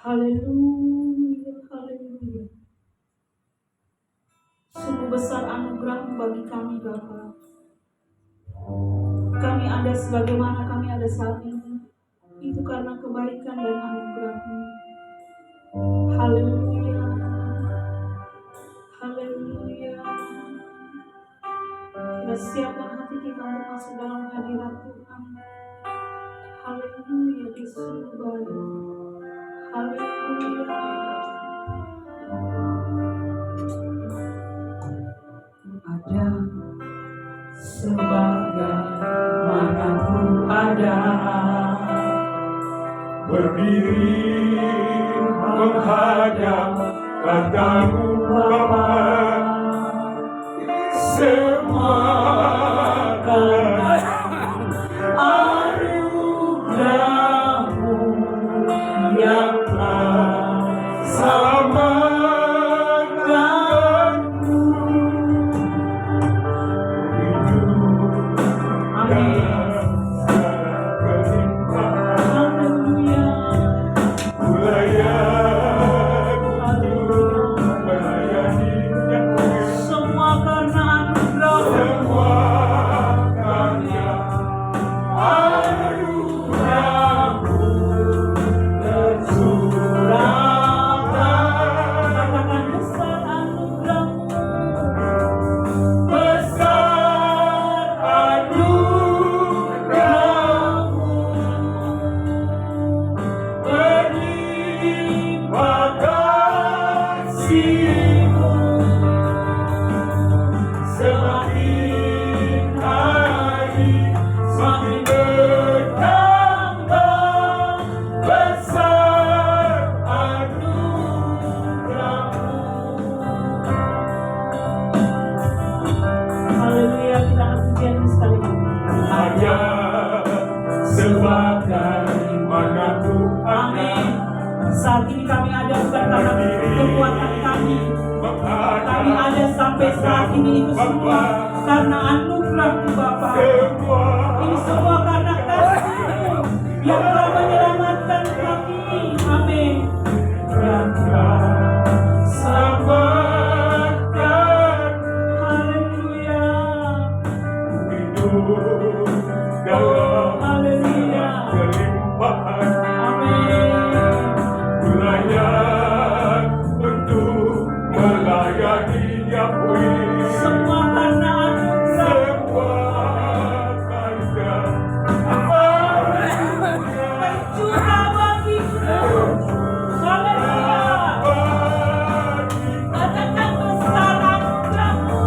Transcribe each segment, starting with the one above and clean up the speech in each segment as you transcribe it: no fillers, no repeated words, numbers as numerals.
Haleluya, haleluya. Sungguh besar anugerah bagi kami Bapa. Kami ada sebagaimana kami ada saat ini, itu karena kebaikan dan anugerah-Mu. Haleluya, haleluya. Kita siapkan hati kita untuk masuk dalam hadirat Tuhan. Haleluya, di surga. Haleluya. Ada sebagaimana Ku ada, berdiri menghadap katamu Bapa, semua karena Haleluya. Semua karena anugerah. Katakan besar anugerah-Mu. Semakin hari semakin bertambah besar anugerah-Mu. Haleluya, kita akan pujian sekali. Hanya sebagaimana Tuhan Amin. Saat ini kami ada bukan karena kekuatan kami. Kami ada sampai saat ini itu semua karena anugerah-Mu Bapa. Ini semua karena kasih-Mu yang telah menyelamatkan kami. Amin. selamatkan Haleluya. hidup dalam Haleluya. kelimpahan Amin. layak untuk melayani Yahweh. Semua karena anugerah. Berjurah bagimu. Haleluya. Katakan besar anugerah-Mu.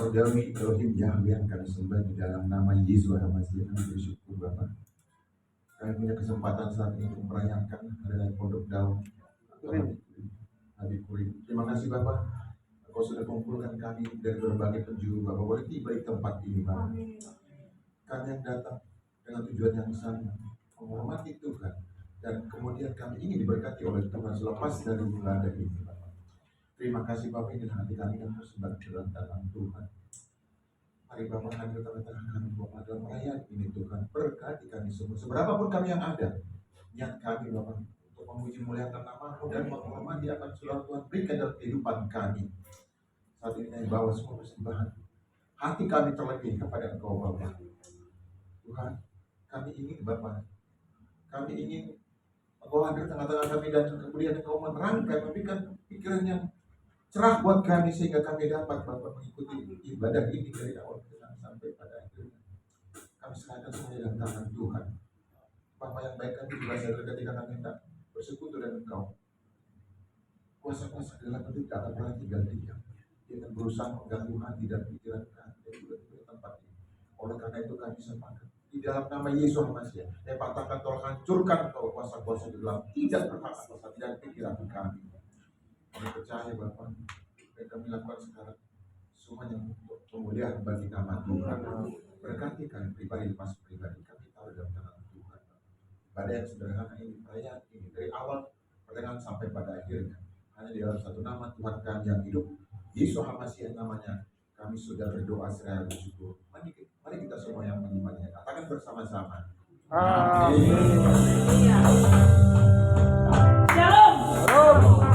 Surgawi Elohim Yahweh yang kami sembah di dalam nama Yesus Al-Masih, kami bersyukur Bapak. Kami punya kesempatan saat ini untuk merayakan Hari Raya Pondok Daun atau Hari Kuring. Terima kasih Bapak, Engkau sudah kumpulkan kami dari berbagai penjuru Bapak. Boleh tiba di tempat ini Bapak. Kami yang datang dengan tujuan yang sama, menghormati Tuhan, dan kemudian kami ingin diberkati oleh Tuhan selepas dari ibadah ini Bapak. Terima kasih Bapak, ini hati kami yang bersembah dalam tangan Tuhan. Mari Bapak hadir tengah-tengah kami Bapak dalam perayaan ini Tuhan. Berkati kami semua, seberapapun kami yang ada. Niat kami Bapak untuk memuji muliakan nama-Mu dan menghormati akan seluruh Tuhan berikan dalam kehidupan kami. Saat ini kami bawa semua persembahan. Hati kami terlebih kepada Engkau Bapak. Tuhan, kami ingin Bapak, kami ingin Engkau hadir tengah-tengah kami dan kemudian Engkau menerangkan, memberikan pikiran yang cerah buat kami sehingga kami dapat Bapak mengikuti ibadah ini dari awal sampai pada akhirnya. Kami serahkan semuanya dalam tangan Tuhan. Bapak yang baik, kami juga sadar ketika kami hendak bersekutu dengan Engkau. Kuasa-kuasa dalam itu tidak akan pernah tinggal diam. Dia akan berusaha mengganggu hati dan pikiran kami dan juga di tempat ini. Oleh karena itu kami sepakat di dalam nama Yesus Al-Masih, saya patahkan, tolong hancurkan Engkau kuasa-kuasa di dalam tidak berhak atas hati dan pikiran kami. Kami percaya Bapak, yang kami lakukan sekarang semuanya untuk kemuliaan bagi nama Tuhan. Berkati kami pribadi lepas pribadi, kami tahu dalam tangan Tuhan. Ibadah yang sederhana ini, perayaan ini dari awal pertengahan sampai pada akhirnya hanya di dalam satu nama Tuhan kami yang hidup, Yesus Al-Masih namanya. Kami sudah berdoa seraya bersyukur. Mari kita semua yang menyembahnya katakan bersama-sama. Amin. Shalom.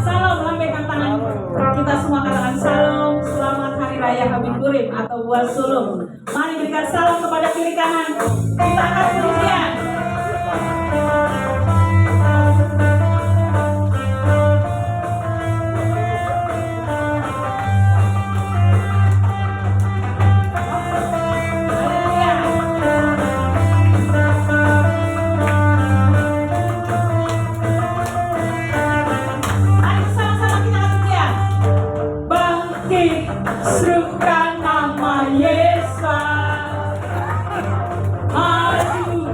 Salam, lambaikan tangan. Kita semua katakan salam. Selamat Hari Raya Habib Kurim atau Buat Sulung. Mari berikan salam kepada kiri kanan. Kita akan pujian. Serukan nama Yesus, maju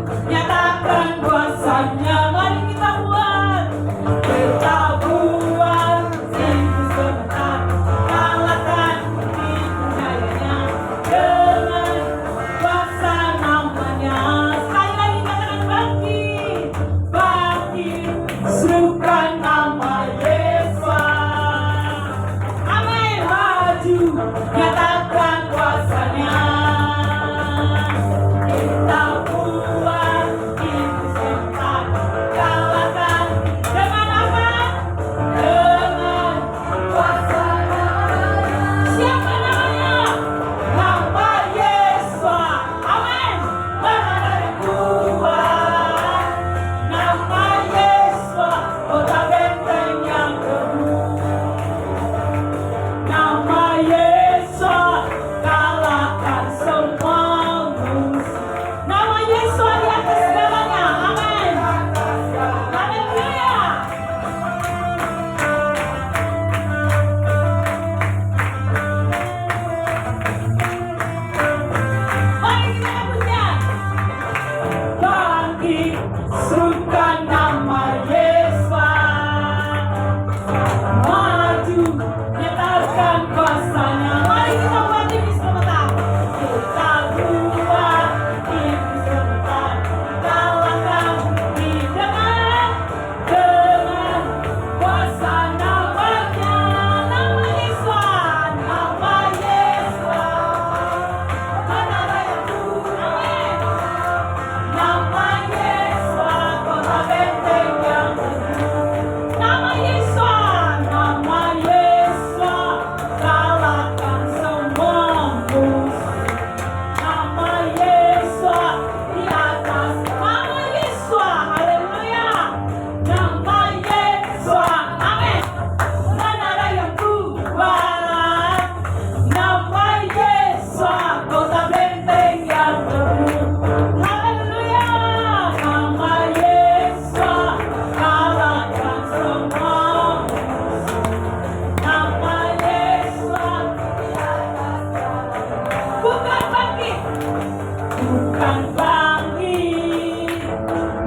Tuhan bangkit,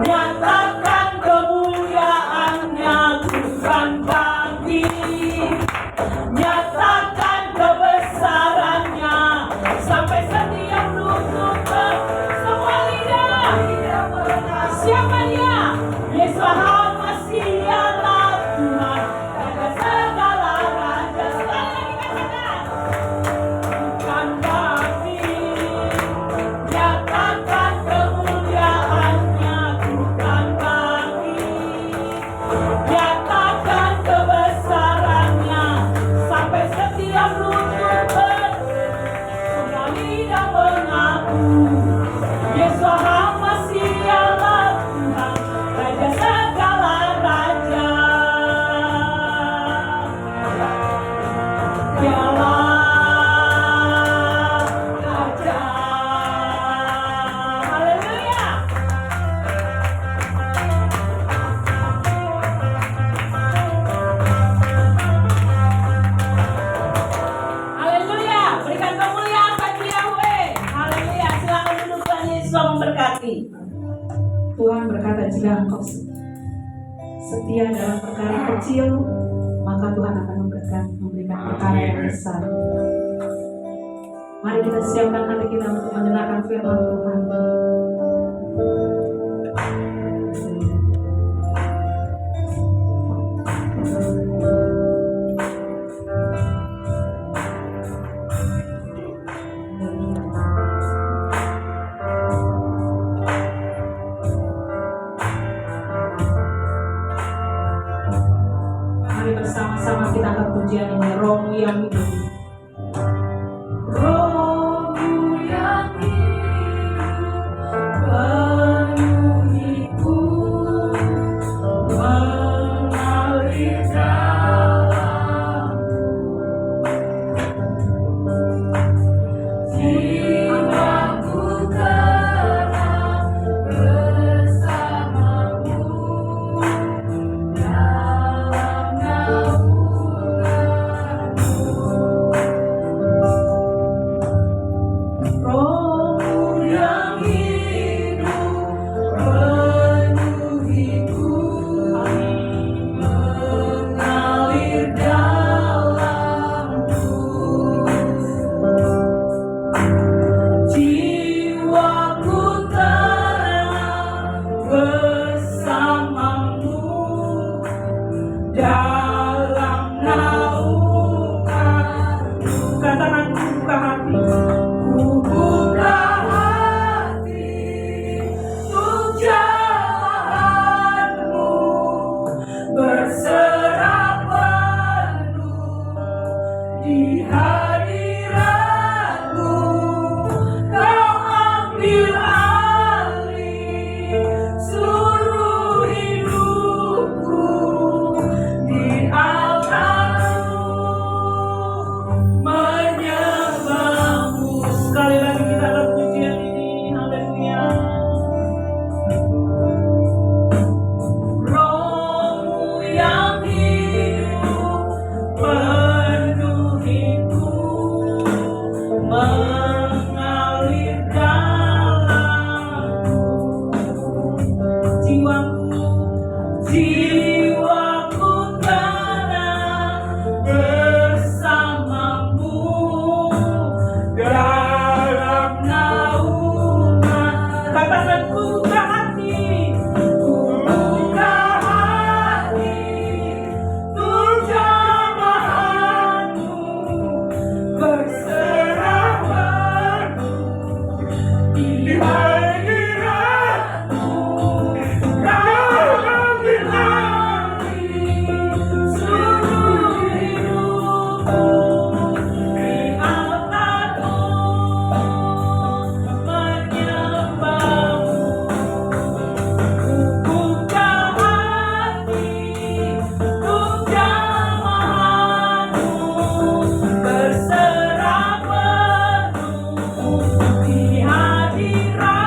nyatakan kemuliaannya. Tuhan bangkit, nyatakan kebesarannya, sampai setiap lutut semua lidah. Siapa dia? Yesus Masihialah Tuhan, Raja segala raja. Sekali lagi katakan, Tuhan bangkit, nyatakan kemuliaannya. Tuhan bangkit, nyatakan kebesarannya, sampai setiap lutut semua lidah mengaku. Yesus Masihialah Tuhan, Raja segala raja. Dialah Raja. Haleluya. Haleluya. Berikan kemuliaan bagi Yahweh. Haleluya. Silakan duduk, Tuhan Yesus memberkati. Tuhan berkata, jika engkau setia dalam perkara kecil, maka Tuhan akan memberikan perkara yang besar. Mari kita siapkan hati kita untuk mendengarkan firman Tuhan. Mari bersama-sama kita angkat pujian ini, Rohmu yang hidup. Rohmu yang hidup penuhiku, mengalir dalamku. Jiwaku tenang bersamamu, dalam Rohmu yang hidup penuhiku, mengalir dalamku. Jiwaku tenang bersamamu, dalam naunganmu. Katakan, buka hati. Buka hati untuk jamahanmu, berserah penuh di hadiratmu. Kau ambil alih seluruh hidupku, di altarmu menyembahmu. Sekali lagi kita akan pujian ini, haleluya. Rohmu yang hidup penuhiku, mengalir dalamku. Jiwaku tenang bersamamu, dalam naungan. Katakan, buka hati, buka hati untuk jamahanmu, berserah penuh di hadiratmu. Kau ambil alih seluruh hidupku, di altarmu menyembahmu. Buka hati untuk jamahanmu, berserah penuh di hadiratmu.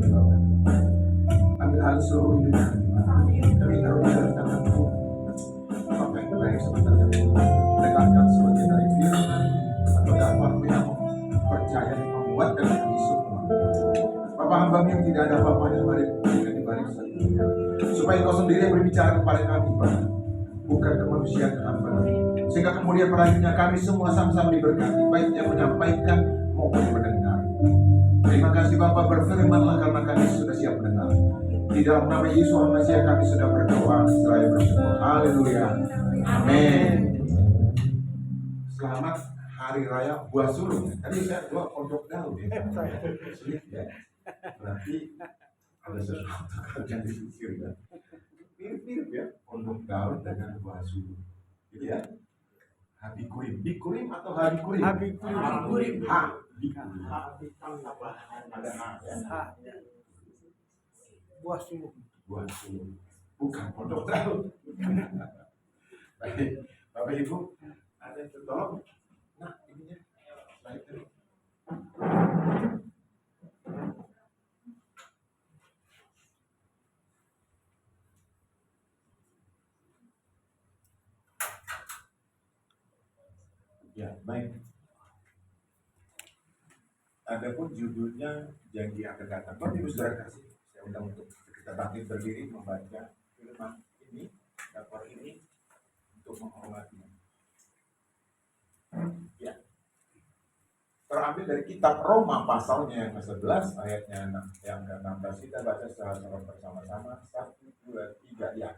kami Bapak. Ambil alih seluruh hidup kami Bapak. Kami taruh di dalam tangan Tuhan. Bapak yang baik sebenarnya menegakkan sebagian dari firman atau dakwahmu yang percaya yang menguatkan kami semua. Bapak hamba yang tidak ada apa-apanya, mari berikan di balik satunya. Supaya Kau sendiri yang berbicara kepada kami Bapak, bukan kemanusiaan hamba. Sehingga kemudian selanjutnya kami semua sama-sama diberkati, baik yang menyampaikan maupun yang mendengar. Terima kasih Bapak, berfirmanlah karena kami sudah siap mendengar. Di dalam nama Yesus Al-Masih kami sudah berdoa seraya bersyukur. Haleluya. Amin. Selamat Hari Raya Buah Sulung. Tadi saya buat pondok daun ya. Sulit ya. Berarti ada sesuatu yang dipikirkan. Mirip-mirip ya, pondok daun dengan buah sulung. Gitu ya. Habikurim. Bikurim atau habikurim? Habikurim. Ada H ya. Buah sulung. Buah sulung. Bukan pondok daun. Baik, Bapak Ibu, ada yang tolong. Nah, ininya. Slide dulu. Ya, baik. Adapun judulnya janji akan datang. Bapak Ibu Saudara kasih, saya undang untuk kita bangkit berdiri membaca firman ini, dapur ini untuk menghormatinya. Ya. Terambil dari kitab Roma pasalnya yang ke-11 ayatnya yang ke-16. Kita baca secara bersama-sama. 1, 2, 3 ya.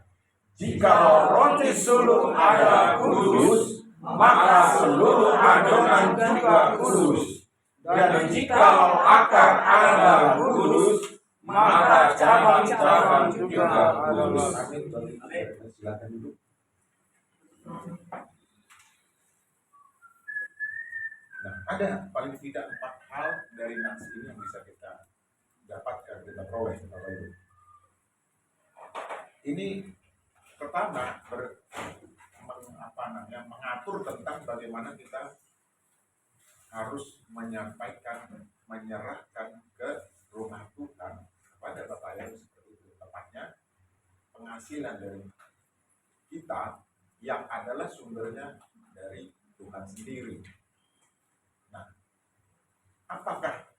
Jika roti sulung adalah kudus, maka seluruh adonan juga kudus. Dan jika akar adalah kudus, maka cabang-cabang juga kudus. Silakan dulu. Nah, ada paling tidak 4 hal dari nats ini yang bisa kita dapatkan, kita peroleh, Bapak Ibu. Ini pertama mengatur tentang bagaimana kita harus menyampaikan, menyerahkan ke rumah Tuhan kepada Bapak yang seperti itu. Tepatnya penghasilan dari kita yang adalah sumbernya dari Tuhan sendiri. Nah, apakah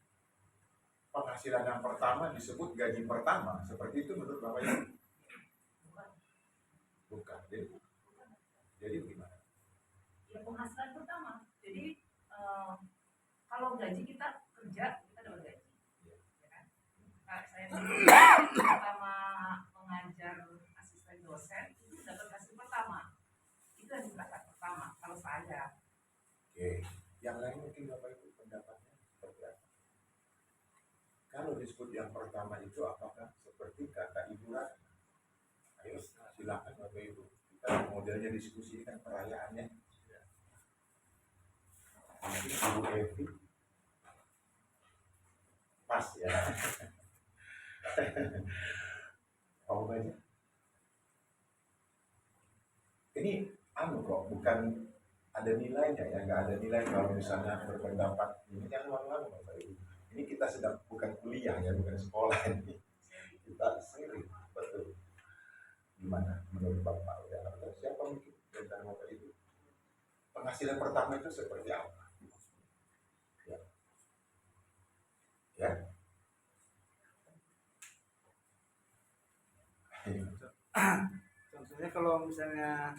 penghasilan yang pertama disebut gaji pertama? Seperti itu menurut Bapak Ibu? Bukan. Jadi gimana? Ya penghasilan pertama. Jadi kalau gaji kita kerja, kita dapat gaji. Ya kan? Nah, saya pertama mengajar asisten dosen itu dapat hasil pertama. Itu hasil pertama kalau saya. Oke. Yang lain mungkin Bapak Ibu pendapatnya seperti apa? Kalau disebut yang pertama itu apakah seperti kata Ibu Ratna? Ayo silakan Bapak Ibu. Kita modelnya diskusi kan perayaannya. Mungkin Ibu Evi pas ya. Oh banyak. Ini kok bukan ada nilainya ya, nggak ada nilai kalau misalnya berpendapat ini kan uang-uang Bapak Ibu. Ini kita sedang bukan kuliah ya, bukan sekolah ini. Kita sendiri, betul. Gimana menurut Bapak ya, atau siapa mungkin tentang Bapak Ibu? Penghasilan pertama itu seperti apa? Ya. Ya. Contohnya kalau misalnya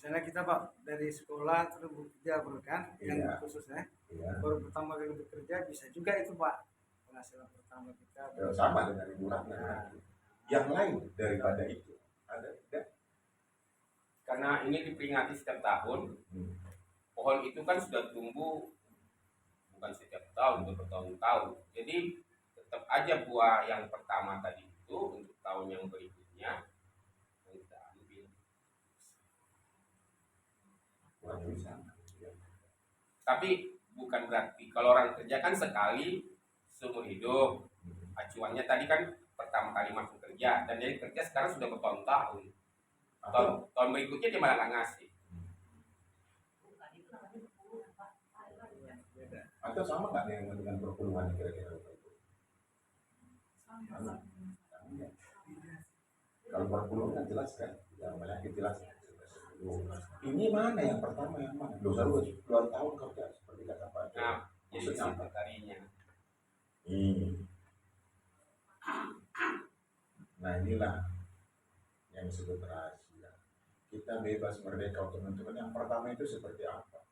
kita Pak dari sekolah terus bekerja kan, yang khususnya baru pertama kali bekerja bisa juga itu Pak penghasilan pertama kita. Sama dengan Ibu Ratna. Yang lain daripada itu ada tidak? Karena ini diperingati setiap tahun, pohon itu kan sudah tumbuh bukan setiap tahun, bertahun-tahun. Jadi tetap aja buah yang pertama tadi itu untuk tahun yang berikutnya kita ambil. Tapi bukan berarti kalau orang kerja kan sekali seumur hidup. Acuannya tadi kan pertama kali masuk kerja, dan jadi kerja sekarang sudah bertahun-tahun. Tahun berikutnya dia malah nggak ngasih. Atau sama nggak dengan perpuluhan kira-kira? Kalau 40 kan jelas kan, yang menyakit jelas. Ini mana yang pertama yang mana? Dosa lu 2 tahun kerja seperti kata Pak. Nah, jadi Maksudnya apa? sekretarinya. Ini. Nah inilah yang disebut rahasia. Kita bebas merdeka untuk menentukan yang pertama itu seperti apa.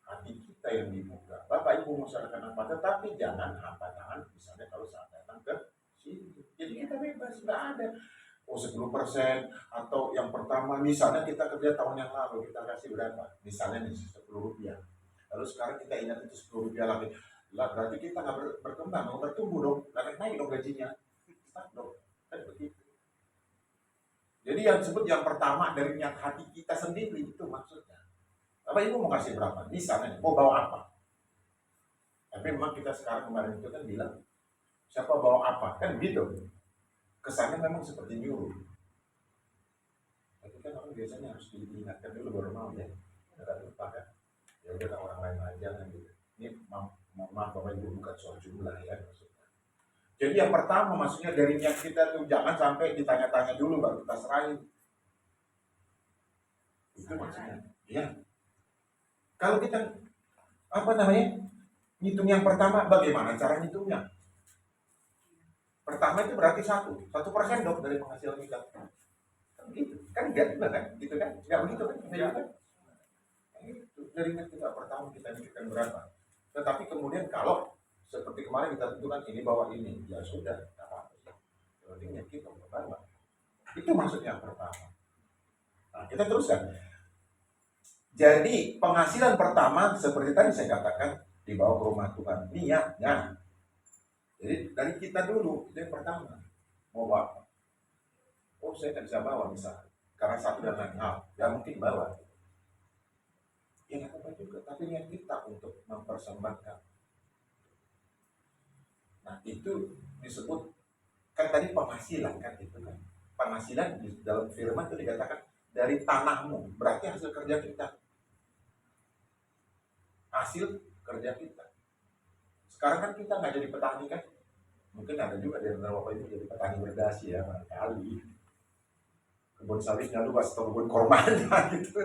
Hati kita yang dibuka. Bapak Ibu mau sarankan apa, tetapi jangan hampa tangan. Misalnya kalau saat datang ke sini, jadi kita bebas, nggak ada. Oh 10% atau yang pertama misalnya kita kerja tahun yang lalu kita kasih berapa? Misalnya nih 10 rupiah. Lalu sekarang kita ingat itu 10 rupiah lagi. Lah berarti kita nggak berkembang, nggak bertumbuh dong, nggak naik dong gajinya. Start dong, kan begitu. Jadi yang disebut yang pertama dari niat hati kita sendiri itu maksudnya. Bapak Ibu mau kasih berapa? Misalnya mau bawa apa? Tapi memang kita sekarang kemarin itu kan bilang siapa bawa apa? Kan gitu. Kesannya memang seperti nyuruh. Tapi kan orang biasanya harus diingatkan dulu baru mau ya. Tidak lupa kan. Ya udah orang lain aja kan gitu. Ini maaf Bapak Ibu bukan soal jumlah ya maksudnya. Jadi yang pertama maksudnya dari niat kita tuh jangan sampai ditanya-tanya dulu baru kita serahin. Itu maksudnya. Iya. Kalau kita ngitung yang pertama, bagaimana cara ngitungnya? Pertama itu berarti 1% dong dari penghasilan kita. Kan gitu, kan enggak juga kan? Gitu kan? Enggak begitu kan? Enggak kan? Gitu. Dari niat kita pertama kita mikirkan berapa. Tetapi kemudian kalau seperti kemarin kita tentukan ini bawa ini, ya sudah, enggak apa-apa. Yang penting niat kita pertama. Itu maksudnya pertama. Nah, kita teruskan. Jadi penghasilan pertama seperti tadi saya katakan dibawa ke rumah Tuhan. Niatnya. Jadi dari kita dulu itu yang pertama. Mau bawa. Oh saya tidak bisa bawa misalnya. Karena satu dan lain hal. Ya mungkin bawa. Ya nggak apa-apa juga. Tapi niat kita untuk mempersembahkan. Nah itu disebut. Kan tadi penghasilan kan itu kan. Penghasilan di dalam firman itu dikatakan dari tanahmu. Berarti hasil kerja kita. Hasil kerja kita. Sekarang kan kita nggak jadi petani kan? Mungkin ada juga di antara Bapak Ibu jadi petani berdasi ya, barangkali. Kebun sawitnya luas atau kebun kormanya gitu.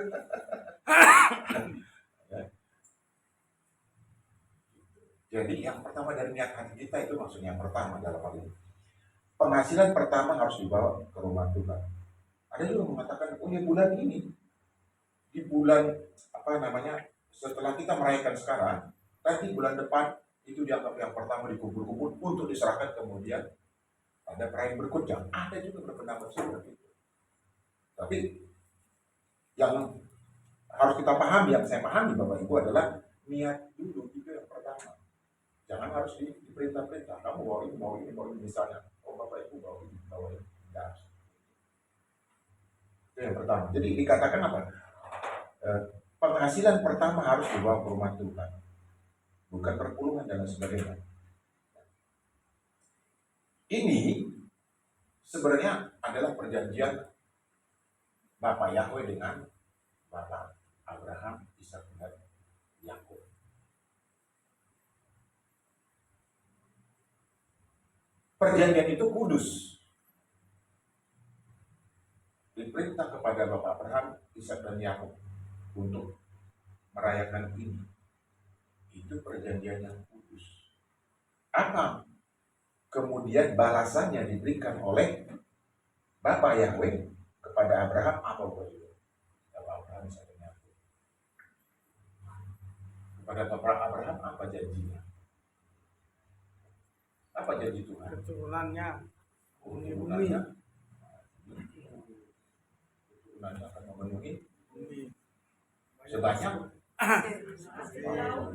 Jadi yang pertama dari niat hati kita itu maksudnya yang pertama dalam hal ini. Penghasilan pertama harus dibawa ke rumah Tuhan. Ada juga mengatakan, oh ya bulan ini, di bulan setelah kita merayakan sekarang, nanti bulan depan itu dianggap yang pertama dikumpul-kumpul untuk diserahkan kemudian pada perayaan berikutnya. Ada juga berpendapat seperti itu. Tapi yang harus kita pahami, yang saya pahami Bapak Ibu adalah niat dulu itu yang pertama. Jangan harus diperintah-perintah. Kamu mau ini misalnya. Oh Bapak Ibu bawa ini. Tidak. Itu yang pertama. Jadi dikatakan apa? Penghasilan pertama harus dibawa ke rumah Tuhan. Bukan perpuluhan dan sebagainya. Ini sebenarnya adalah perjanjian Bapak Yahweh dengan Bapak Abraham, Ishak dan Yakub. Perjanjian itu kudus. Diperintah kepada Bapak Abraham, Ishak dan Yakub untuk merayakan ini. Itu perjanjian yang kudus. Apa kemudian balasannya diberikan oleh Bapak Yahweh kepada Abraham? Apa itu? Bapak Abraham, Ishak dan Yakub. Kepada Bapak Abraham apa janjinya? Apa janji Tuhan? Keturunannya Keturunannya akan memenuhi bumi. sebanyak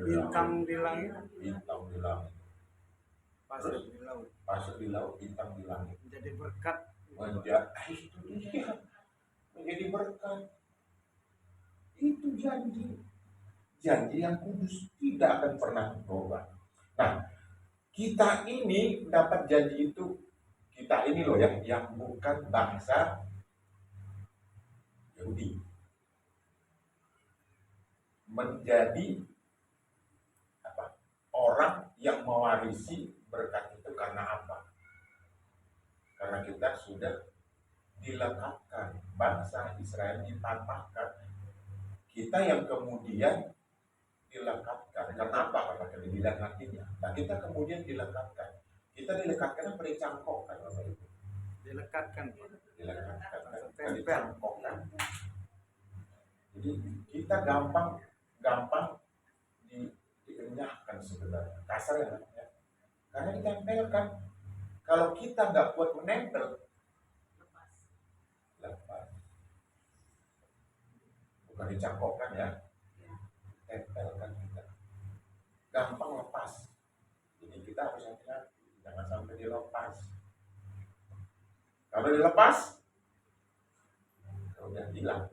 Bintang di langit, bintang di langit, pasir di laut. pasir di laut, bintang di langit. Menjadi berkat. Menjadi berkat. Itu janji yang kudus, tidak akan pernah berubah. Nah, kita ini dapat janji itu, kita ini loh yang bukan bangsa Yahudi, menjadi orang yang mewarisi berkat itu karena apa? Karena kita sudah dilekatkan, bangsa Israel dipatahkan. Kita yang kemudian dilekatkan. Kenapa? Karena kita dilekatinya. Nah, kita kemudian dilekatkan. Kita dilekatkan apa dicangkokkan, Bapak Ibu? Dilekatkan. Dilekatkan, dicangkokkan. Jadi kita gampang dikenyahkan sebenarnya. Kasar ya, karena ditempelkan. Kalau kita nggak kuat menempel, lepas. Bukan dicangkokkan ya, tempelkan kita. Gampang lepas. Jadi kita harus hati-hati, jangan sampai dilepas. Kalau dilepas, kalau udah hilang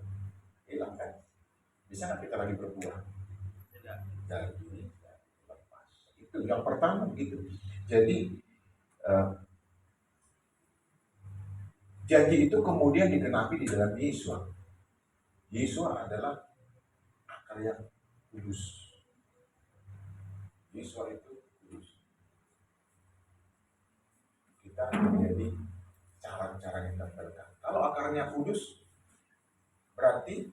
kan? Bisa nggak kita lagi berbuah? Jadi lepas. Itu yang pertama gitu. Jadi janji itu kemudian digenapi di dalam Yesua. Yesua adalah akar yang kudus. Yesua itu kudus. Kita menjadi cara-cara yang ditempelkan. Kalau akarnya kudus, berarti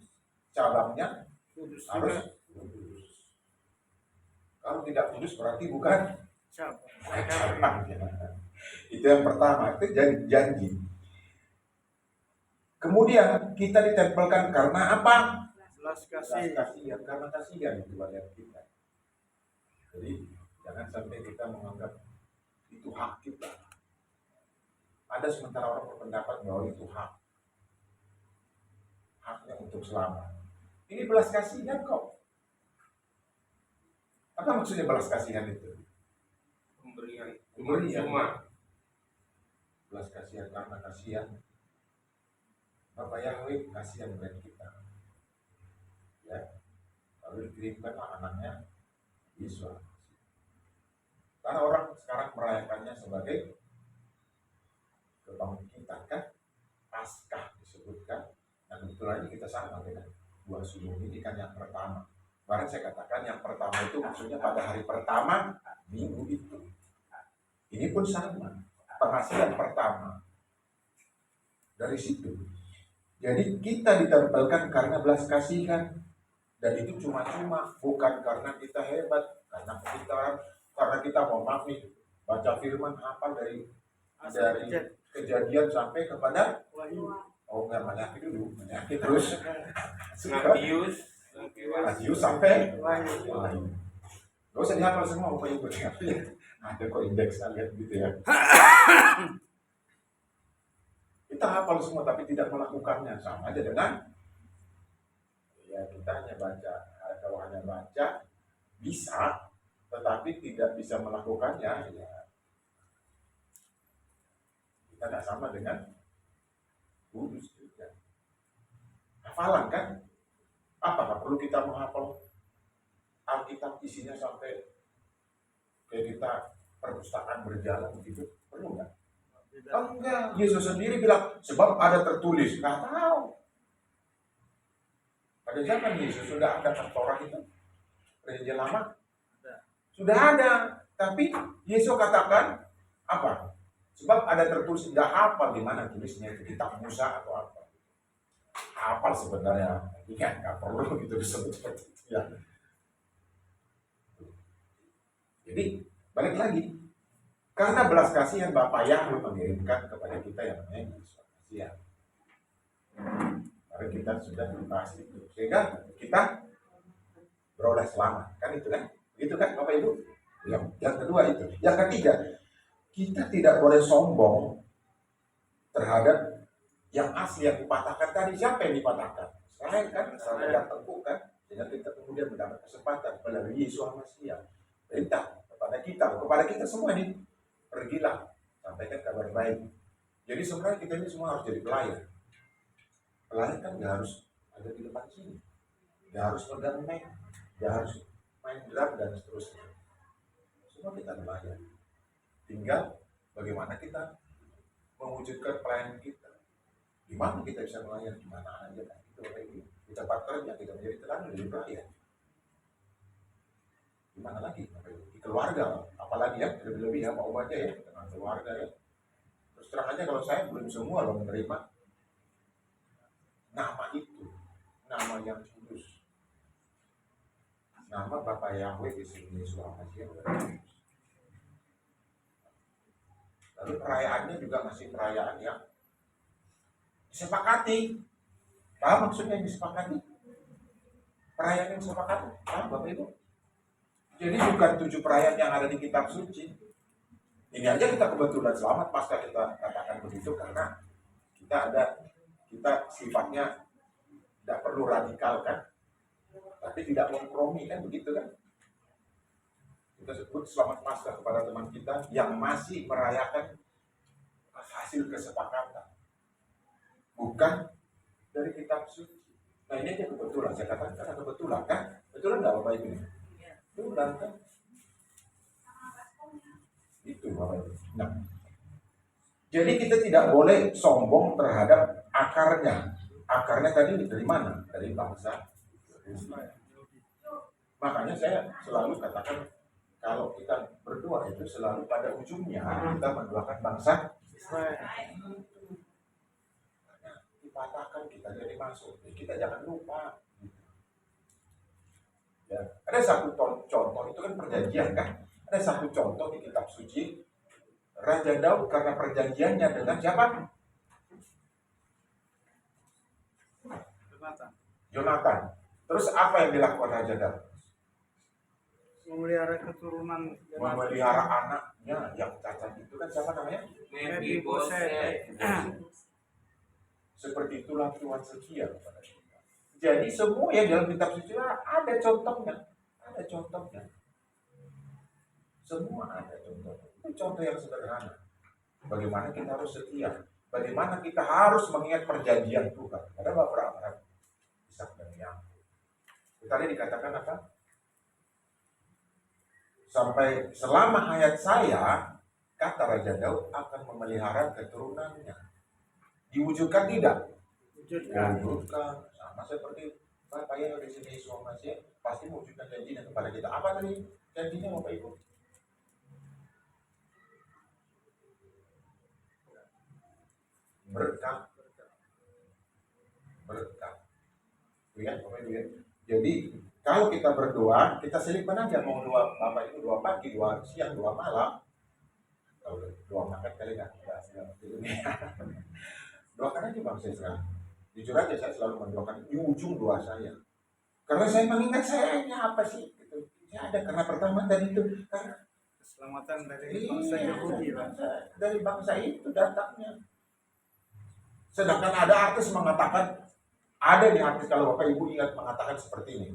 cabangnya Kudus harus juga. kudus. Kalau tidak kudus berarti bukan cabang. Itu yang pertama, itu janji. Kemudian kita ditempelkan karena apa? Belas Belas kasih. kasihan, karena kasihan itu banyak kita. Jadi jangan sampai kita menganggap itu hak kita. Ada sementara orang berpendapat bahwa itu haknya untuk selamat. Ini belas kasihan kok. Apa maksudnya belas kasihan itu? Pemberian Pemberian. cuma. Belas kasihan karena kasihan. Bapak Yahweh kasihan dengan kita. Ya. Lalu dikirimkanlah anaknya Yesus. Karena orang sekarang merayakannya sebagai kebangkitan kan, Paskah disebutkan. Dan kebetulan kita sama dengan buah sulung ini kan yang pertama. Kemarin saya katakan yang pertama itu maksudnya pada hari pertama minggu itu. Ini pun sama, penghasilan pertama. Dari situ. Jadi kita ditempelkan karena belas kasihan. Dan itu cuma-cuma, bukan karena kita hebat, karena kita mau maaf nih, baca firman hafal dari kejadian sampai kepada menyakit dulu, menyakit terus. Matius sampai Wahyu. Gak usah dihafal semua, pokoknya ikut. Ada kok indeksnya lihat gitu ya. Kita hafal semua tapi tidak melakukannya, sama aja dengan ya kita hanya baca. Kalau hanya baca bisa, tetapi tidak bisa melakukannya, ya kita nggak sama dengan kudus juga. Hafalan kan? Apakah perlu kita menghafal Alkitab isinya sampai kayak kita perpustakaan berjalan begitu? Perlu nggak? Enggak. Yesus sendiri bilang sebab ada tertulis. Nggak tahu. Pada zaman Yesus sudah ada Torah itu, Perjanjian Lama sudah ada. Tapi Yesus katakan apa? Sebab ada tertulis, nggak hafal di mana tulisnya itu, kitab Musa atau apa? Hafal sebenarnya, ingat nggak perlu gitu disebut seperti itu ya. Jadi balik lagi, karena belas kasihan Bapa Yahweh mengirimkan kepada kita yang namanya Yesus kasihan. Karena kita sudah dibahas itu, sehingga kita beroleh selamat, kan itu kan? Begitu kan Bapak Ibu? Yang kedua itu. Yang ketiga, kita tidak boleh sombong terhadap yang asli yang dipatahkan tadi. Siapa yang dipatahkan? Saya kan, saya tengkuk kan, sehingga kita kemudian mendapat kesempatan melalui Yesus Masias. Perintah kepada kita semua ini, pergilah, sampaikan kabar baik. Jadi sebenarnya kita ini semua harus jadi pelayan. Pelayan kan nggak harus ada di depan sini, nggak harus pegang mic, nggak harus main drum dan seterusnya. Semua kita pelayan. Tinggal bagaimana kita mewujudkan pelayanan kita. Di mana kita bisa melayani, di mana aja kan. Itu di tempat kerja kita menjadi teladan dari pelayan. Di mana lagi? Di keluarga, apalagi ya, lebih-lebih ya, mau baca ya, dengan keluarga ya. Terus terus terang aja kalau saya belum semua loh menerima nama itu, nama yang kudus, nama Bapak Yahweh di sini Yeshua Mashiach. Lalu perayaannya juga masih perayaan yang disepakati. Paham maksudnya yang disepakati? Perayaan yang disepakati, paham Bapak Ibu? Jadi bukan 7 perayaan yang ada di kitab suci. Ini aja kita kebetulan selamat pasca kita katakan begitu karena kita sifatnya tidak perlu radikal kan, tapi tidak kompromi kan begitu kan. Kita sebut selamat pasca kepada teman kita yang masih merayakan hasil kesepakatan, bukan dari kitab suci. Nah ini aja kebetulan, saya katakan karena kebetulan kan, betulan nggak Bapak Ibu? Betulan kan? Itu Bapak Ibu. Nah, jadi kita tidak boleh sombong terhadap akarnya. Akarnya tadi dari mana? Dari bangsa Israel. Makanya saya selalu katakan kalau kita berdoa itu selalu pada ujungnya kita mendoakan bangsa Israel. Karena dipatahkan kita jadi masuk. Kita jangan lupa. Ya, ada satu contoh itu kan perjanjian kan. Ada satu contoh di kitab suci Raja Daud karena perjanjiannya dengan siapa? Yonatan. Terus apa yang dilakukan Raja Daud? Memelihara keturunan, Memelihara anaknya yang cacat itu kan siapa namanya? Mephibosheth. Seperti itulah Tuhan setia kepada kita. Jadi semua yang dalam kitab suci ada contohnya. Ada contohnya. Semua ada contohnya. Itu contoh yang sederhana. Bagaimana kita harus setia. Bagaimana kita harus mengingat perjanjian Tuhan. Ada beberapa Abraham, Ishak dan Yakub. Tadi dikatakan apa? Sampai selama hayat saya, kata Raja Daud akan memelihara keturunannya. Diwujudkan tidak? Wujudkan. Sama seperti Bapak yang di sini Yeshua Mashiach pasti mewujudkan janjinya kepada kita. Apa tadi janjinya Bapak Ibu? Berkat. Lihat Bapak Ibu ya. Jadi kalau kita berdoa, kita selipkan aja mau doa Bapak Ibu doa pagi, doa siang, doa malam. Kalau doa makan kali nggak doakan aja bangsa Israel. Jujur aja saya selalu mendoakan di ujung doa saya. Karena saya mengingat saya ini apa sih? Gitu. Ya ada karena pertama tadi itu karena keselamatan dari bangsa Yahudi, dari bangsa itu datangnya. Sedangkan ada artis mengatakan, ada nih artis kalau Bapak Ibu ingat mengatakan seperti ini.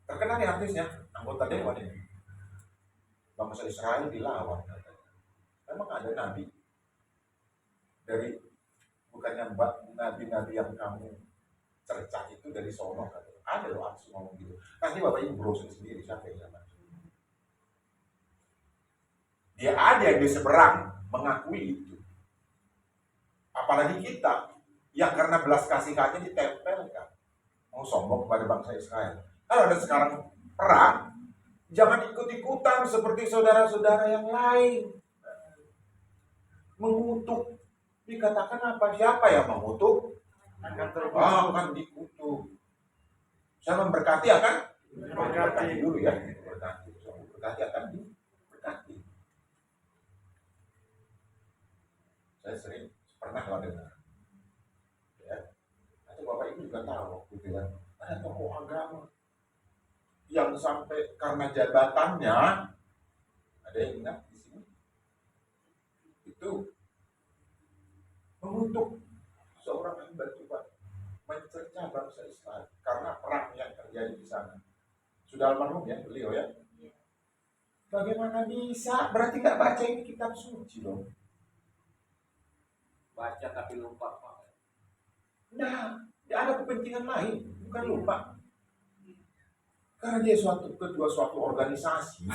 Terkenal nih artisnya, anggota dewan ini. Bangsa Israel dilawan. Memang ada nabi dari bukannya nabi-nabi yang kamu cerca itu dari sono kan? Ada loh artis ngomong gitu. Nanti Bapak Ibu browsing sendiri siapa yang sama. Dia ada yang di seberang mengakui itu. Apalagi kita yang karena belas kasihannya ditempelkan mau sombong kepada bangsa Israel. Kalau ada sekarang perang, jangan ikut-ikutan seperti saudara-saudara yang lain mengutuk. Dikatakan apa? Siapa yang mengutuk? Akan dikutuk. Saya memberkati akan berkati dulu ya. Berkati akan diberkati. Saya sering pernah lah dengar. Ya. Atau Bapak Ibu juga tahu gitu ya. Ada tokoh agama yang sampai karena jabatannya, ada yang ingat di sini, itu mengutuk seorang hamba Tuhan, mencerca bangsa Israel karena perang yang terjadi di sana. Sudah almarhum ya beliau ya. Bagaimana bisa? Berarti nggak baca ini kitab suci dong. Baca tapi lupa Pak. Nah, ada kepentingan lain, bukan lupa. Karena dia kedua suatu organisasi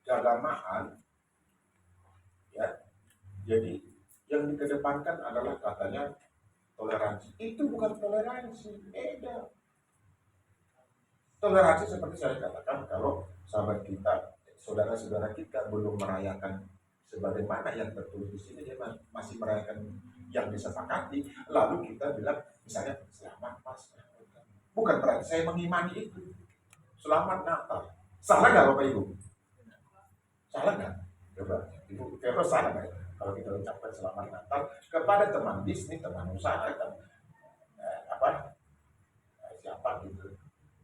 keagamaan, ya. Jadi yang dikedepankan adalah katanya toleransi. Itu bukan toleransi, beda. Toleransi seperti saya katakan kalau sahabat kita, saudara-saudara kita belum merayakan sebagaimana yang tertulis di sini, dia masih merayakan yang disepakati, lalu kita bilang misalnya selamat Paskah. Bukan berarti saya mengimani itu. Selamat Natal. Salah nggak Bapak Ibu? Salah nggak? Coba Ibu Vero, salah nggak kalau kita ucapkan selamat Natal kepada teman bisnis, teman usaha, siapa gitu,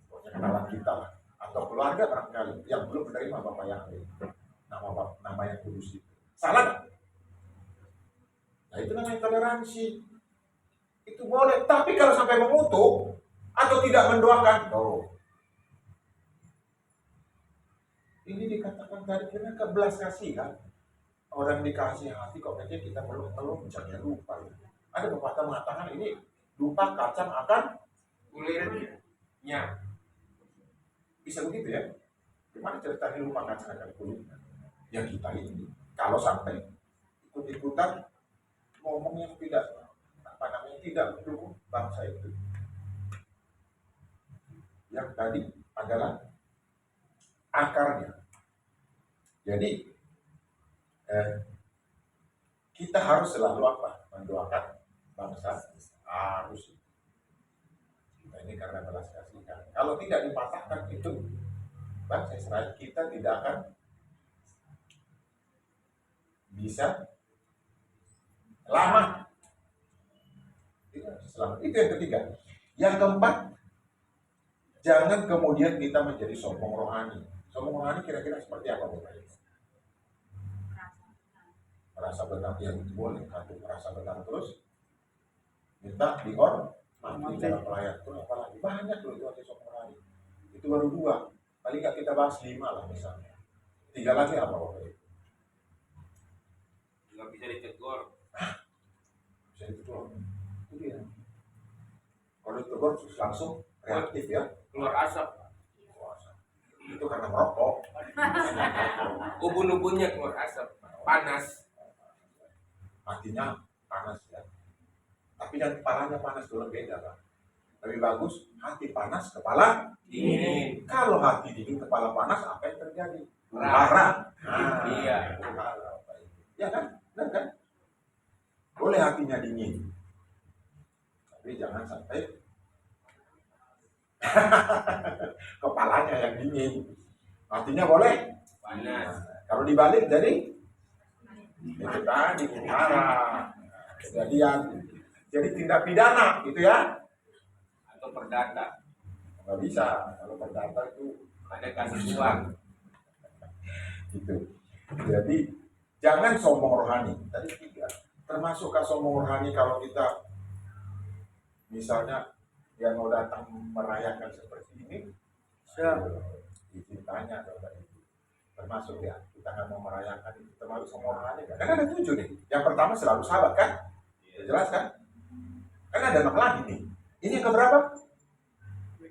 pokoknya kenalan kita lah, atau keluarga barangkali yang belum menerima Bapak yang nama yang kudus itu. Salah nggak? Nah itu namanya toleransi. Itu boleh, tapi kalau sampai mengutuk atau tidak mendoakan, ini dikatakan tadi karena kebelas kasihan. Orang dikasih hati kok aja kita meluk-meluk, jangan lupa. Ada pepatah mengatakan ini lupa kacang akan kulitnya. Bisa begitu ya? Gimana ceritanya lupa kacang akan kulitnya? Ya kita ini kalau sampai ikut-ikutan ngomong yang tidak mendukung bangsa itu. Yang tadi adalah akarnya. Jadi kita harus selalu mendoakan bangsa, harus. Nah, ini karena belas kasihan. Kalau tidak dipatahkan itu bangsa Israel, kita tidak akan bisa lama. Itu yang ketiga. Yang keempat, jangan kemudian kita menjadi sombong rohani. Sombong rohani kira-kira seperti apa Bapak Ibu? Merasa benar yang boleh, atau merasa benar terus minta dihormati dalam pelayan itu, apalagi banyak loh itu arti sombong rohani. Itu baru 2, paling nggak kita bahas 5 lah misalnya. 3 lagi apa Bapak Ibu? Nggak bisa ditegur. Bisa ditegur. Itu dia. Kalau ditegur langsung reaktif ya. Keluar asap. Itu karena merokok. Ubun-ubunnya keluar asap. Panas. Hatinya panas ya. Tapi yang kepalanya panas itu beda Pak. Lebih bagus hati panas, kepala dingin. Kalau hati dingin, kepala panas, apa yang terjadi? Marah. Iya. Ya kan? Benar kan? Boleh hatinya dingin. Tapi jangan sampai kepalanya yang dingin. Hatinya boleh Panas. Kalau dibalik jadi itu tadi marah. Jadi tindak pidana gitu ya. Atau perdata. Nggak bisa. Kalau perdata itu Ada kasus uang. gitu. Jadi jangan sombong rohani. Tadi 3. Termasukkah sombong rohani kalau kita misalnya yang mau datang merayakan seperti ini? Dicintanya Bapak Ibu. Termasuk ya, kita nggak mau merayakan itu termasuk sombong rohani kan? Karena ada 7 nih. Yang pertama selalu sahabat kan? Jelas kan? Kan ada 6 lagi nih. Ini yang keberapa?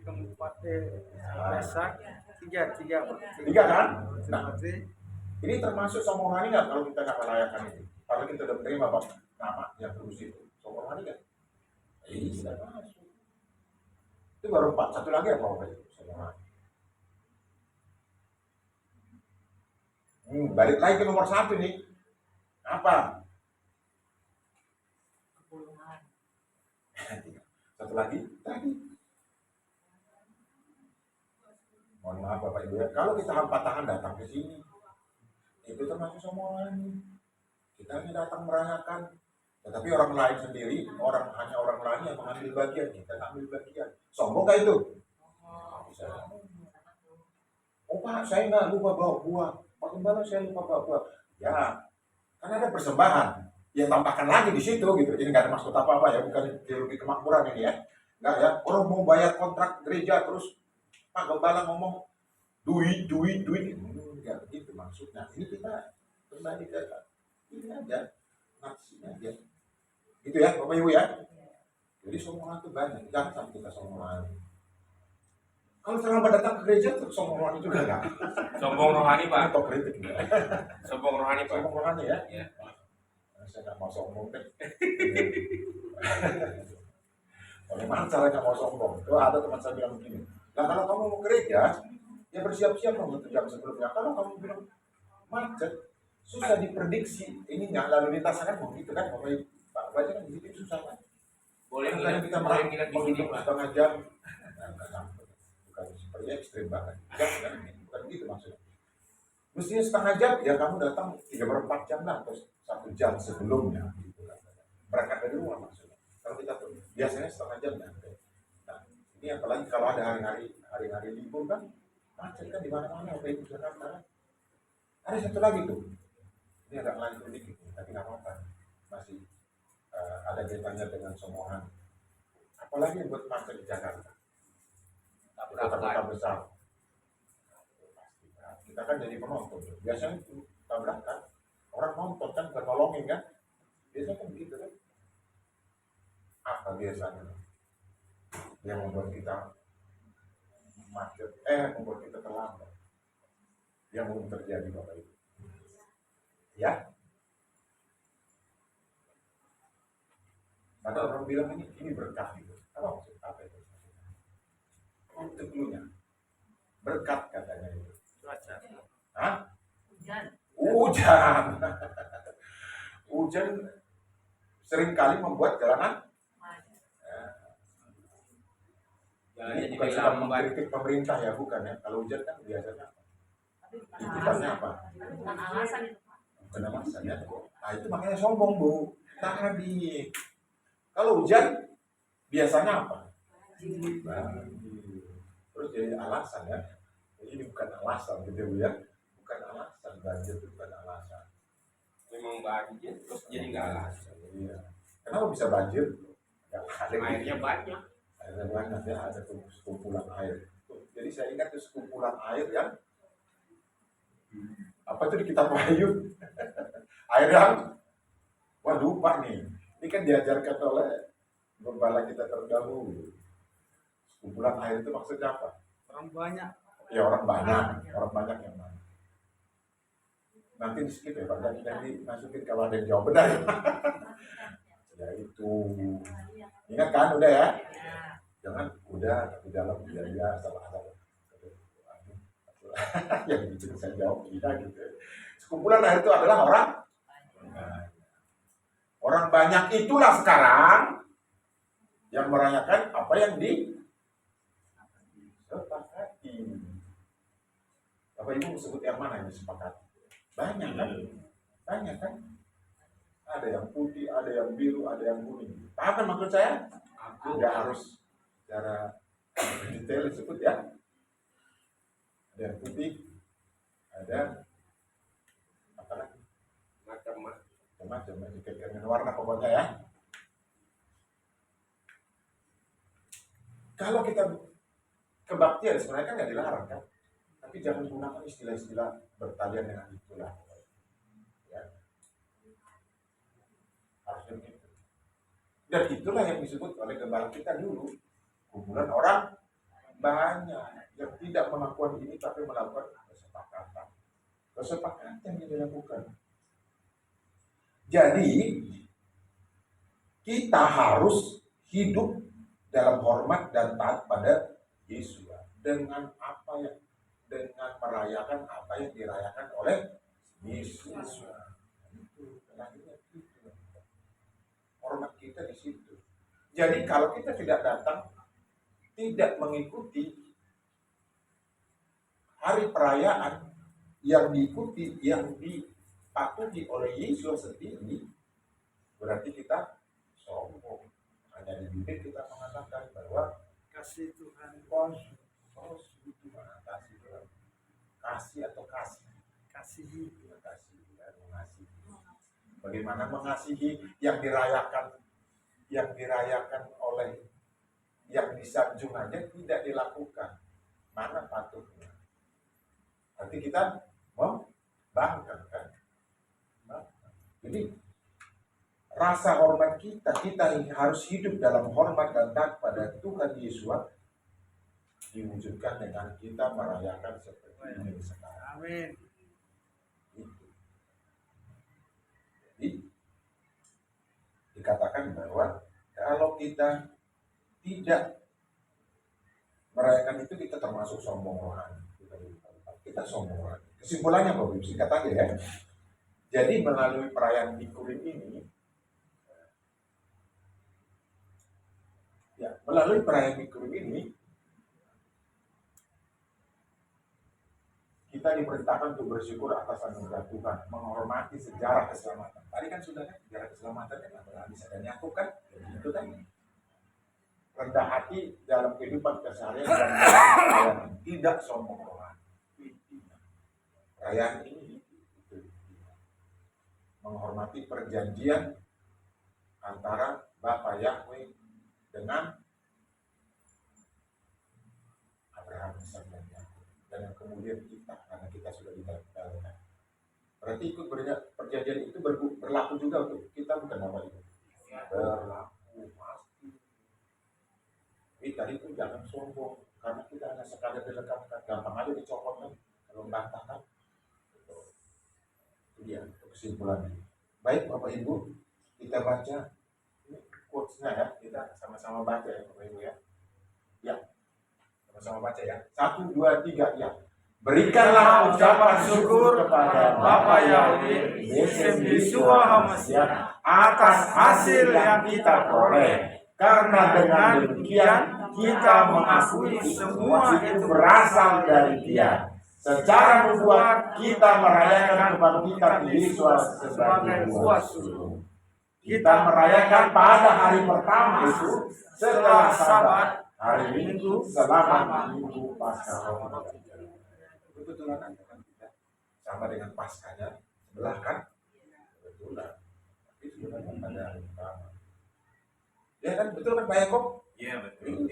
Keempat Pesak 3 kan? Nah, ini termasuk sombong rohani nggak kalau kita nggak merayakan itu? Kalau kita udah menerima nama yang kudus itu, sombong rohani nggak? Ini sudah masuk. Itu baru 4. Satu lagi apa Bapak Ibu? Sombong rohani. Balik lagi ke nomor 1 nih. Apa? Satu lagi tadi. Mohon maaf Bapak Ibu ya. Kalau kita hampa tangan datang ke sini, itu termasuk sombong. Kita hanya datang merayakan. Tetapi orang lain sendiri, hanya orang lain yang mengambil bagian, kita ambil bagian. Sombong gak itu? Bisa. Oh Pak, saya nggak lupa bawa buah. Pak Gembala, saya lupa bawa buah. Ya, kan ada persembahan. Ya tambahkan lagi di situ gitu. Jadi nggak ada maksud apa-apa ya, bukan teologi kemakmuran ini ya. Nggak ya. Orang mau bayar kontrak gereja terus Pak Gembala ngomong duit. Enggak begitu maksudnya. Ini kita kembali ke ini aja, nafsunya aja. Gitu ya, Bapak Ibu ya. Jadi sombongan itu banyak. Jangan sampai kita sombongan. Kalau terlambat datang ke gereja, sombong rohani juga enggak? Sombong rohani Pak. Atau kritik enggak? Sombong rohani Pak. Sombong rohani ya? Iya. Saya nggak mau sombong deh. Bagaimana caranya mau sombong? Tuh ada teman saya bilang begini. Nah kalau kamu mau gereja, Ya bersiap-siap dong untuk jam sebelumnya. Kalau kamu bilang macet, susah diprediksi ininya lalu lintas kan begitu kan, Pak baca kan di situ susah kan. Boleh Kadang-kadang kita boleh nginep di sini menghitung Pak. setengah jam, bukan seperti ekstrim banget, jangan bukan gitu maksudnya. Mestinya setengah jam, ya kamu datang 3/4 jam lah, atau 1 jam sebelumnya gitu kan. Berangkat dari rumah maksudnya. Kalau kita tuh biasanya setengah jam nyampe. Nah, ini apalagi kalau ada hari-hari libur kan, macet kan di mana-mana, apa itu Jakarta. Ada satu lagi tuh, ini agak lanjut dikit, tapi nggak apa-apa, masih ada kaitannya dengan semuanya. Apalagi yang buat macet di Jakarta, kota-kota besar. Kita kan jadi penonton, biasanya itu tabrakan, orang nonton kan bukan nolongin kan, biasanya kan begitu kan. Apa biasanya yang membuat kita macet, membuat kita terlambat, yang belum terjadi Bapak Ibu, ya. Ada orang bilang ini berkah gitu, apa maksud apa itu? Untuk dulunya berkat katanya itu. Cuaca. Hah? Hujan. Hujan. Hujan seringkali membuat jalanan. Jalannya Ini jadi bukan sedang lambat. mengkritik pemerintah ya, bukan ya. Kalau hujan kan biasanya Tapi bukan Itibarnya alasan. apa? Tapi bukan alasan itu Pak. Bukan alasan ya. Nah itu makanya sombong Bu. Tadi kalau hujan biasanya apa? Banjir. Terus jadi alasan ya. Ini bukan alasan gitu Bu ya. Bukan alasan, banjir itu bukan alasan. Memang banjir terus jadi nggak alasan. Iya. Kenapa bisa banjir? Ya, Airnya banyak. Airnya banyak ya, ada tuh sekumpulan air. Jadi saya ingat tuh sekumpulan air yang apa tuh di kitab Wahyu? Air yang wah lupa nih. Ini kan diajarkan oleh gembala kita terdahulu. Sekumpulan air itu maksudnya apa? Orang banyak. Ya orang banyak yang mana? Nanti di skip ya Pak, nanti masukin kalau ada yang jawab benar. Ya itu. Ingat kan udah ya? Jangan udah tapi dalam ya salah. Yang bikin saya jawab tidak gitu. Sekumpulan air itu adalah orang banyak itulah sekarang yang merayakan apa yang disepakati. Bapak Ibu sebut yang mana yang disepakati? Banyak kan? Ada yang putih, ada yang biru, ada yang kuning. Paham kan maksud saya? Tidak harus secara detail disebut ya. Ada yang putih, ada apa lagi? Macam-macam dengan warna pokoknya ya. Kalau kita kebaktian sebenarnya kan nggak dilarang kan, tapi jangan gunakan istilah-istilah bertalian dengan itulah. Ya. Harusnya begitu. Dan itulah yang disebut oleh gembala kita dulu, kumpulan orang banyak yang tidak melakukan ini tapi melakukan kesepakatan yang dilakukan. Jadi kita harus hidup dalam hormat dan taat pada Yesus dengan merayakan apa yang dirayakan oleh Yesus. Hormat kita di situ. Jadi kalau kita tidak datang, tidak mengikuti hari perayaan yang diikuti, yang dipatuhi oleh Yesus sendiri, berarti kita sombong. Hanya di bibir kita mengatakan bahwa Kasih Tuhan. kasih atau kasih. Kasihi. Mengasihi. Bagaimana mengasihi yang dirayakan oleh yang disanjung aja tidak dilakukan. Mana patuhnya? Nanti kita membangkang kan? Jadi rasa hormat kita harus hidup dalam hormat dan taat pada Tuhan Yesus, diwujudkan dengan kita merayakan seperti ini sekarang. Amin. Jadi dikatakan bahwa kalau kita tidak merayakan itu, kita termasuk sombong rohani. kita sombong lagi. Kesimpulannya Bapak Ibu, singkat aja ya. Jadi melalui perayaan Bikurim ini, ya, melalui perayaan Bikurim ini, kita diperintahkan untuk bersyukur atas anugerah Tuhan, menghormati sejarah keselamatan. Tadi kan sudah kan, sejarah keselamatan kan bisa dan Yakub kan, itu kan rendah hati dalam kehidupan keseharian dan tidak sombong rohani. Perayaan ini menghormati perjanjian antara Bapa Yahweh dengan Abraham, Ishak dan Yakub, dan yang kemudian kita, karena kita sudah didalamkan. Berarti ikut perjanjian itu berlaku juga untuk kita, bukan Bapak Ibu? Berlaku pasti. Jadi tadi itu jangan sombong, karena kita hanya sekadar dilekatkan, gampang aja dicopot kan, kalau membantahkan. Itu dia kesimpulannya. Baik Bapak Ibu, kita baca ini quotes-nya ya, kita sama-sama baca ya Bapak Ibu ya. Ya, sama-sama baca ya. 1, 2, 3, ya. Berikanlah ucapan syukur kepada Bapa Yahweh Besem Yeshua HaMashiach atas hasil yang kita peroleh. Karena dengan demikian kita mengakui semua itu berasal dari Dia. Secara nubuat kita merayakan kebangkitan Yesus sebagai buah sulung. Kita merayakan pada hari pertama itu setelah Sabat, hari Minggu selama Minggu Paskah. Betul kan kita sama dengan Paskahnya sebelah kan? Betul kan? Tapi sebenarnya pada hari pertama. Ya kan betul kan Pak Yakob? Iya betul.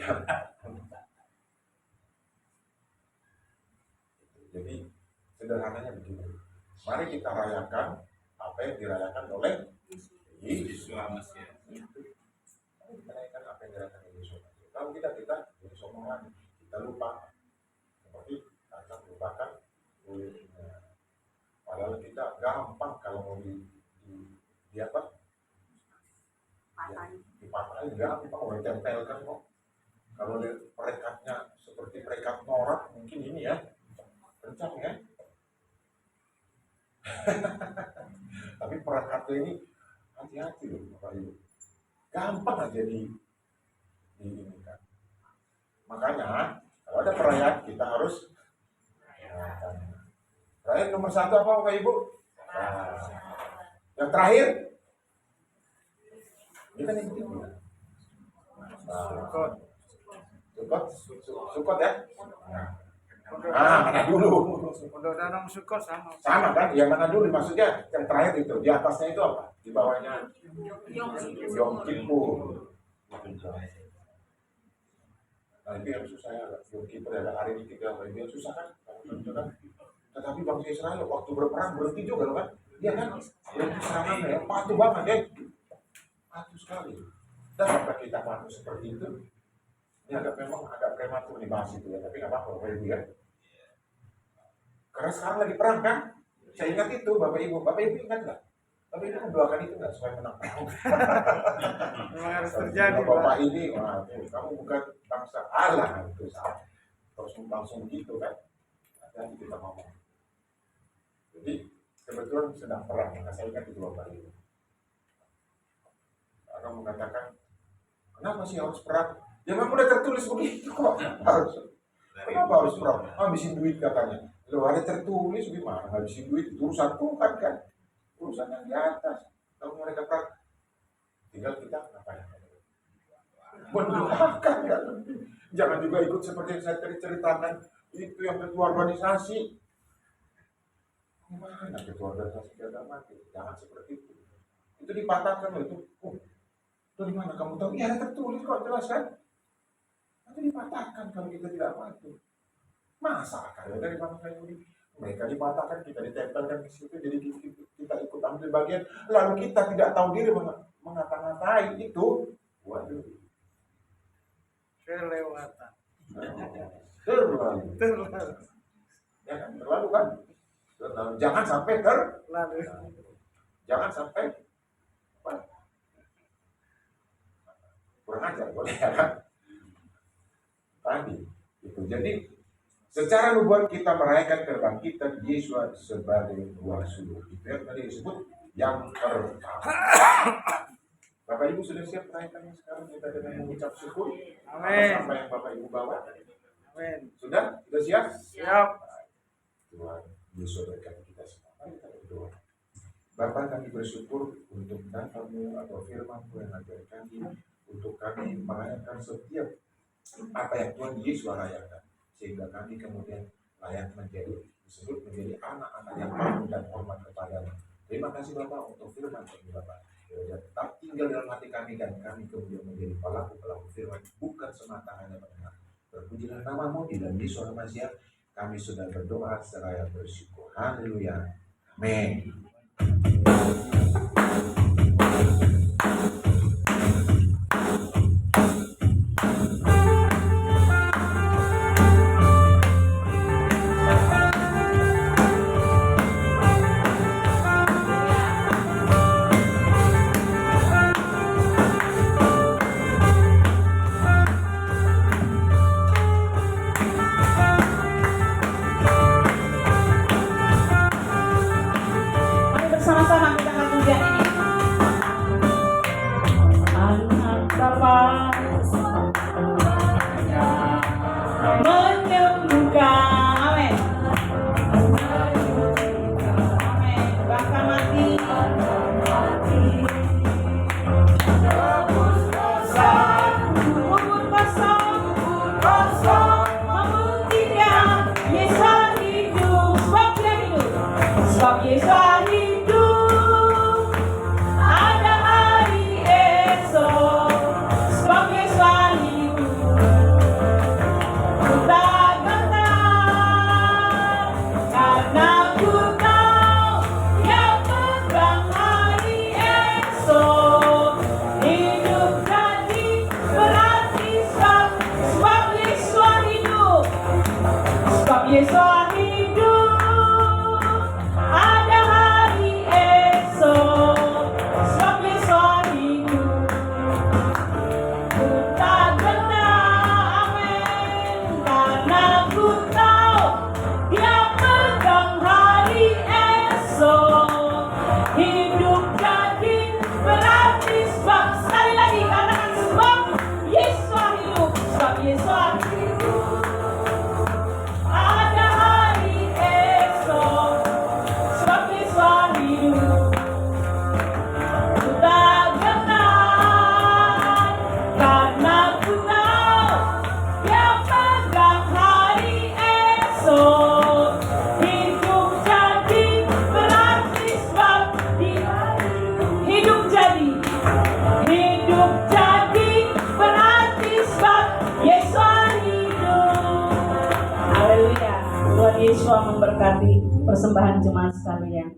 Jadi sederhananya begini. Mari kita rayakan apa yang dirayakan oleh Yesus. Mari kita rayakan apa yang dirayakan oleh Yesus. Kalau kita jadi sombong lagi, kita lupa. Seperti kita melupakan padahal kita gampang kalau mau di apa? Dipatahin gampang, mau ditempelkan kok. Kalau perekatnya seperti perekat norak, mungkin ini ya. Kencang ya. Tapi perekatnya ini hati-hati loh Bapak Ibu. Gampang aja ini kan. Makanya kalau ada perayaan kita harus perayaan nomor 1 apa Bapak Ibu? Yang terakhir ini kan yang ketiga. Sukot ya. Mana dulu? Udah dalam syukur sama. Sama kan? Yang mana dulu maksudnya? Yang terakhir itu, di atasnya itu apa? Di bawahnya Yom Kippur. Nah itu yang susah ya, Yom Kippur ada hari ini 3 hari itu susah kan? Tetapi bangsa Israel waktu berperang berhenti juga loh kan? Dia kan berhenti serangan ya, patuh banget ya. Patuh sekali. Dan apakah kita patuh seperti itu? Ini memang agak prematur nih bahas itu ya, tapi nggak apa-apa Bapak Ibu ya. Karena sekarang lagi perang kan? Saya ingat itu Bapak Ibu ingat nggak? Bapak Ibu mendoakan itu nggak supaya menang perang? Memang harus terjadi Bapak ini, kamu bukan bangsa Allah itu salah. Terus langsung gitu kan? Nanti kita ngomong. Jadi kebetulan sedang perang, maka saya ingat itu Bapak Ibu. Karena mengatakan, kenapa sih harus perang? Ya memang udah tertulis begitu kok. Kenapa harus perang? Habisin duit katanya. Loh ada tertulis gimana? Habisin duit itu urusan Tuhan kan? Urusan yang di atas. Kalau mereka perang, tinggal kita ngapain? Mendoakan kan? Jangan juga ikut seperti yang saya ceritakan itu yang ketua organisasi. Gimana ketua organisasi agama? Jangan seperti itu. Itu dipatahkan loh itu. Itu di mana kamu tahu? Iya ada tertulis kok jelas kan? Nanti dipatahkan kalau kita tidak patuh. Masa akan dari bangsa Yahudi? Mereka dipatahkan, kita ditempelkan ke situ, jadi kita ikut ambil bagian. Lalu kita tidak tahu diri mengata-ngatai itu. Waduh. Kelewatan. Terlalu. Ya kan? Terlalu kan? Terlalu. Jangan sampai Lalu. Jangan sampai apa? Kurang ajar boleh ya kan? Tadi itu. Jadi Secara nubuat kita merayakan kebangkitan Yesus sebagai buah sulur. Itu yang tadi disebut yang pertama. Bapak Ibu sudah siap merayakannya sekarang kita dengan mengucap syukur? Amin. Apa yang Bapak Ibu bawa? Amin. Sudah? Sudah siap? Siap. Tuhan Yesus berkati kita semua. Mari kita berdoa. Bapak, kami bersyukur untuk datamu atau firman-Mu yang ajar kami, untuk kami merayakan setiap apa yang Tuhan Yesus rayakan, sehingga kami kemudian layak disebut menjadi anak-anak yang patuh dan hormat kepada-Mu. Terima kasih Bapak untuk firman ini Bapak. Ya, tetap tinggal dalam hati kami dan kami kemudian menjadi pelaku-pelaku firman, bukan semata hanya mendengar. Berpujilah nama-Mu di dalam Yesus Masiah. Kami sudah berdoa seraya bersyukur. Haleluya. Amin. Mari bersama-sama kita akan pujian ini. Anak Bapa menyembuhkan, amin. Amin. Bahkan mati kubur kosong, membuktikan Yesus hidup. Sebab Dia hidup, sebab Yesus hidup. Ada hari esok, sebab Yesus hidup. Ku tak gentar, karena ku tahu Dia pegang hari esok. Hidup jadi berarti sebab Yesus hidup, sebab Yesus hidup. Ada hari esok, sebab Yesus hidup. Ku tak gentar, amin, karena ku tahu Dia pegang hari esok. Hidup jadi berarti sebab, sekali lagi katakan, sebab Yesus hidup, sebab Yesus hidup. Ada hari esok, sebab Yesus hidup. Ku tak gentar, karena ku tahu Dia pegang hari esok. Hidup jadi berarti sebab Dia hidup jadi berarti sebab Yesus hidup. Haleluya. Tuhan Yesus memberkati persembahan jemaat sekalian.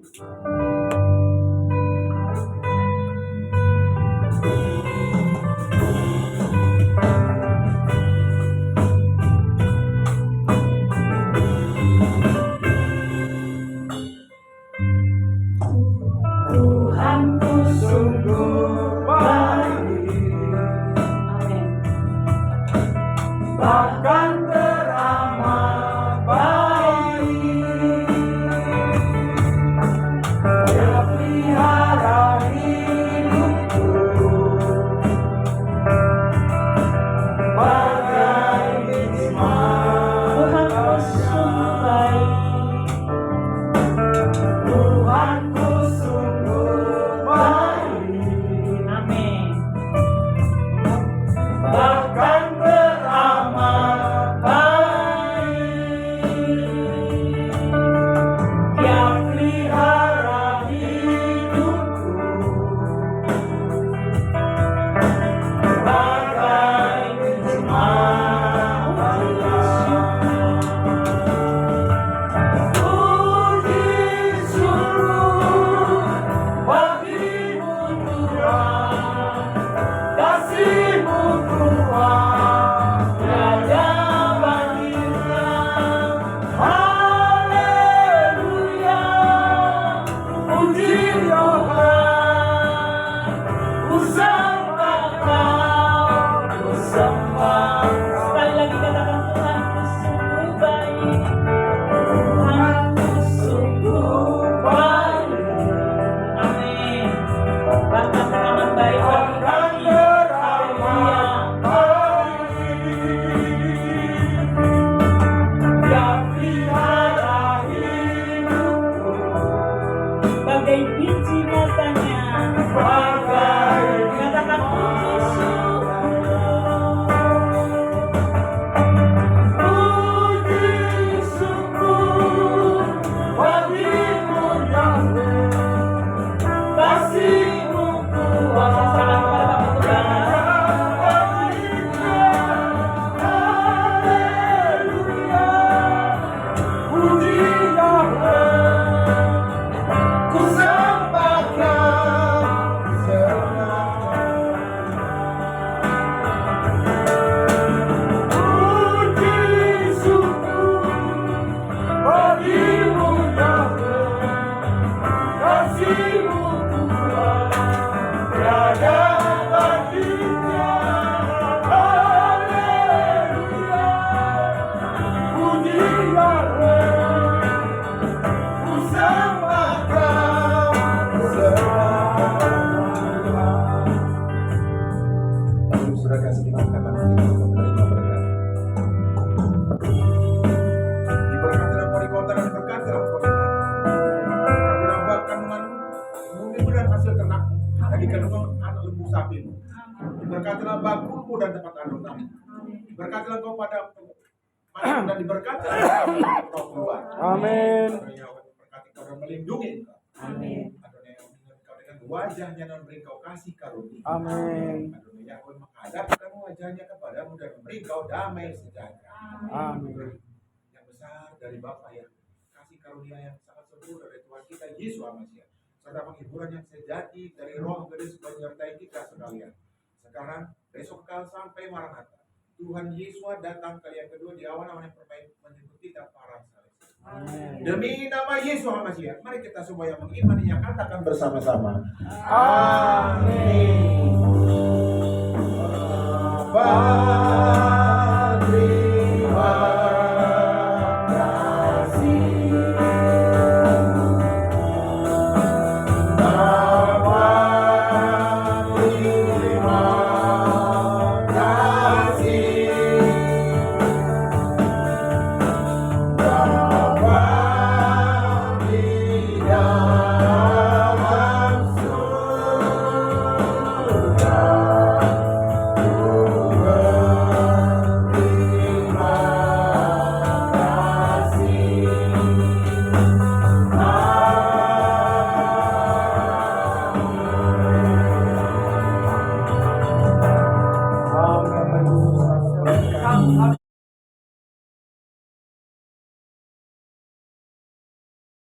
Tuhanku sungguh baik, amin. Bahkan teramat baik. Dia pelihara hidupku Lalu sudah kasih dimakan kita untuk menerima berkat. Diberkatilah kau di kota dan diberkatilah kau di tanah. Berkatilah buah kandungan bumimu dan hasil ternakmu, dari kandungan anak lembu sapimu. Diberkatilah bakulmu dan tempat anugerahmu. Diberkatilah kau pada masuk dan diberkatilah kau keluar. Amin. Berkati kau dan melindungi kau. Amin. Adonai yang mengingat kau dengan wajahnya dan memberi kau kasih karunia. Amin. Adonai Yahweh menghadapkan wajahnya kepadamu dan memberi kau damai sejahtera. Amin. Yang besar dari Bapa ya, kasih karunia yang sangat sempurna dari Tuhan kita Yesus Masihi, serta penghiburan yang sejati dari Roh Kudus menyertai kita sekalian. Sekarang besok kal sampai Maranatha, Tuhan Yesus datang kali yang kedua di awan-awan yang permain menjemput kita para salib. Demi nama Yesus Masihi, mari kita semua yang mengimaninya katakan bersama-sama. Amin. Bapa